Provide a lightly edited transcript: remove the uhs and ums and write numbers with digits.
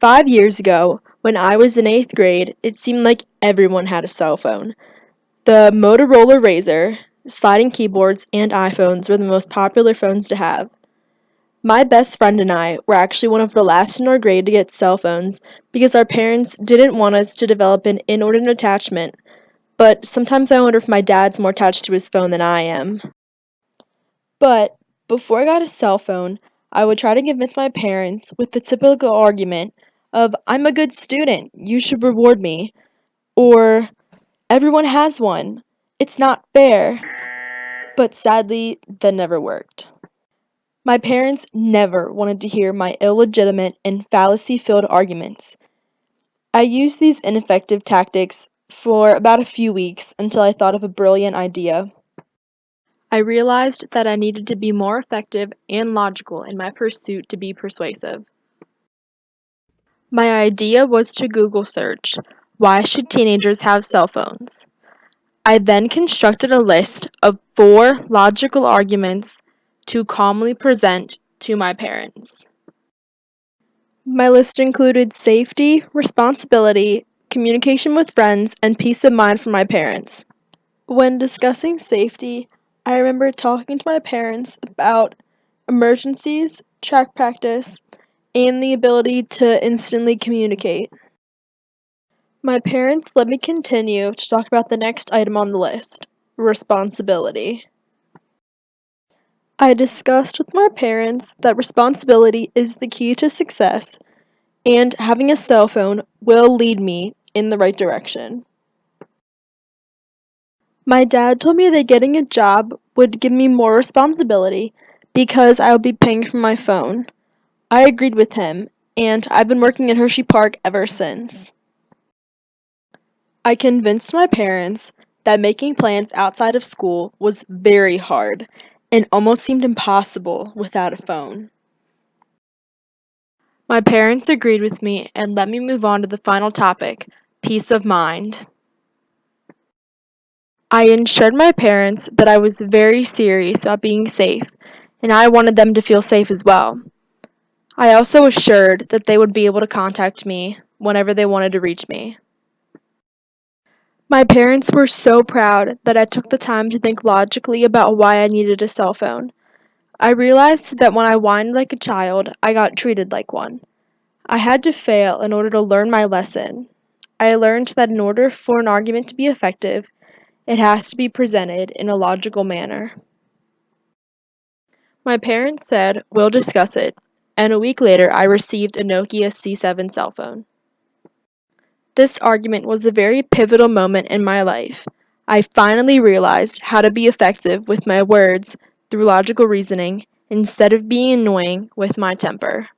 5 years ago, when I was in 8th grade, it seemed like everyone had a cell phone. The Motorola Razr, sliding keyboards, and iPhones were the most popular phones to have. My best friend and I were actually one of the last in our grade to get cell phones because our parents didn't want us to develop an inordinate attachment, but sometimes I wonder if my dad's more attached to his phone than I am. But before I got a cell phone, I would try to convince my parents with the typical argument of, I'm a good student, you should reward me, or everyone has one, it's not fair. But sadly, that never worked. My parents never wanted to hear my illegitimate and fallacy-filled arguments. I used these ineffective tactics for about a few weeks until I thought of a brilliant idea. I realized that I needed to be more effective and logical in my pursuit to be persuasive. My idea was to Google search, why should teenagers have cell phones? I then constructed a list of 4 logical arguments to calmly present to my parents. My list included safety, responsibility, communication with friends, and peace of mind for my parents. When discussing safety, I remember talking to my parents about emergencies, track practice, and the ability to instantly communicate. My parents let me continue to talk about the next item on the list, responsibility. I discussed with my parents that responsibility is the key to success, and having a cell phone will lead me in the right direction. My dad told me that getting a job would give me more responsibility because I would be paying for my phone. I agreed with him, and I've been working at Hershey Park ever since. I convinced my parents that making plans outside of school was very hard and almost seemed impossible without a phone. My parents agreed with me and let me move on to the final topic, peace of mind. I assured my parents that I was very serious about being safe, and I wanted them to feel safe as well. I also assured that they would be able to contact me whenever they wanted to reach me. My parents were so proud that I took the time to think logically about why I needed a cell phone. I realized that when I whined like a child, I got treated like one. I had to fail in order to learn my lesson. I learned that in order for an argument to be effective, it has to be presented in a logical manner. My parents said, we'll discuss it, and a week later I received a Nokia C7 cell phone. This argument was a very pivotal moment in my life. I finally realized how to be effective with my words through logical reasoning instead of being annoying with my temper.